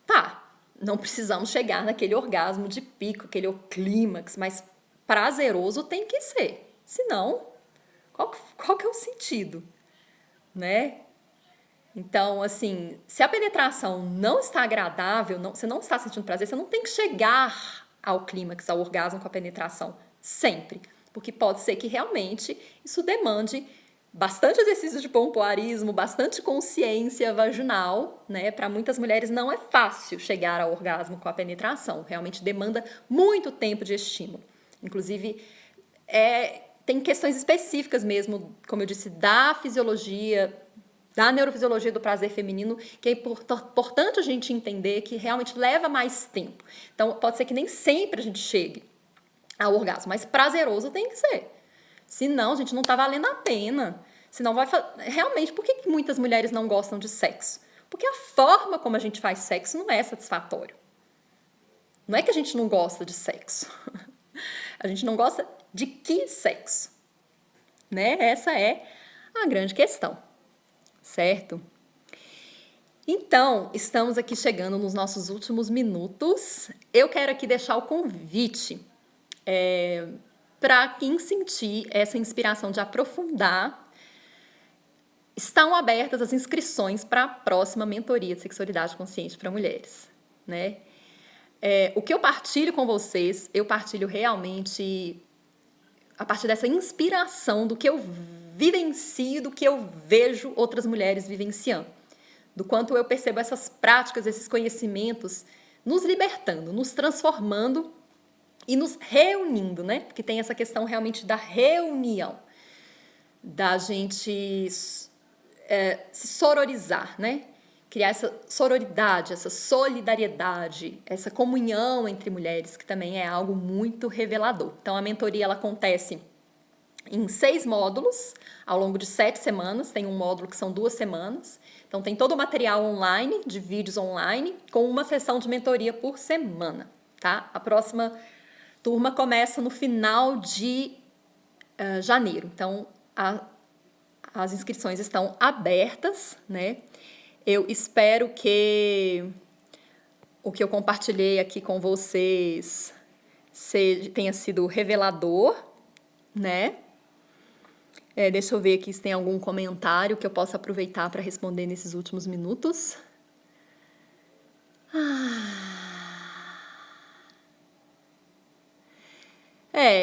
Tá, não precisamos chegar naquele orgasmo de pico, aquele clímax, mas prazeroso tem que ser. Senão, qual que é o sentido, né? Então, assim, se a penetração não está agradável, você não está sentindo prazer, você não tem que chegar ao clímax, ao orgasmo com a penetração, sempre. Porque pode ser que realmente isso demande bastante exercício de pompoarismo, bastante consciência vaginal, né? Para muitas mulheres não é fácil chegar ao orgasmo com a penetração, realmente demanda muito tempo de estímulo. Inclusive, tem questões específicas mesmo, como eu disse, da fisiologia, da neurofisiologia do prazer feminino, que é importante a gente entender que realmente leva mais tempo. Então, pode ser que nem sempre a gente chegue ao orgasmo, mas prazeroso tem que ser. Senão, gente, não tá valendo a pena. Senão realmente, por que muitas mulheres não gostam de sexo? Porque a forma como a gente faz sexo não é satisfatório. Não é que a gente não gosta de sexo. A gente não gosta de que sexo? Né? Essa é a grande questão. Certo? Então, estamos aqui chegando nos nossos últimos minutos. Eu quero aqui deixar o convite para quem sentir essa inspiração de aprofundar. Estão abertas as inscrições para a próxima mentoria de sexualidade consciente para mulheres, né? O que eu partilho com vocês, eu partilho realmente a partir dessa inspiração do que eu vivencio, do que eu vejo outras mulheres vivenciando, do quanto eu percebo essas práticas, esses conhecimentos nos libertando, nos transformando e nos reunindo, né? Porque tem essa questão realmente da reunião, da gente se sororizar, né? Criar essa sororidade, essa solidariedade, essa comunhão entre mulheres, que também é algo muito revelador. Então, a mentoria ela acontece em 6 módulos, ao longo de 7 semanas. Tem um módulo que são 2 semanas. Então, tem todo o material online, de vídeos online, com uma sessão de mentoria por semana, tá? A próxima turma começa no final de janeiro. Então, as inscrições estão abertas, né? Eu espero que o que eu compartilhei aqui com vocês tenha sido revelador, né? Deixa eu ver aqui se tem algum comentário que eu possa aproveitar para responder nesses últimos minutos.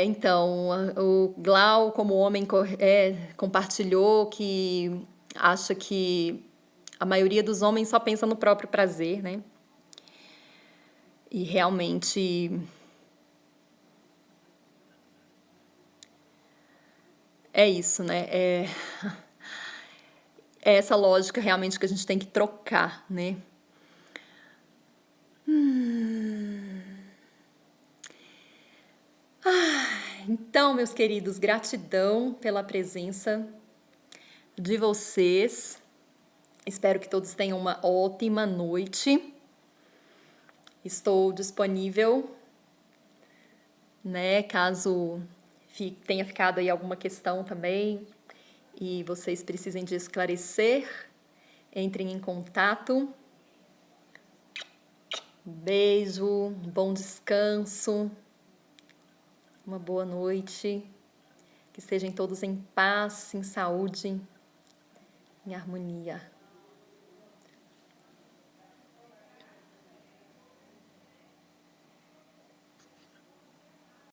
Então, o Glau, como homem, compartilhou que acha que a maioria dos homens só pensa no próprio prazer, né? E realmente é isso, né? É essa lógica realmente que a gente tem que trocar, né? Então, meus queridos, gratidão pela presença de vocês. Espero que todos tenham uma ótima noite. Estou disponível, né? Caso tenha ficado aí alguma questão também e vocês precisem de esclarecer, entrem em contato. Beijo, bom descanso, uma boa noite. Que estejam todos em paz, em saúde, em harmonia.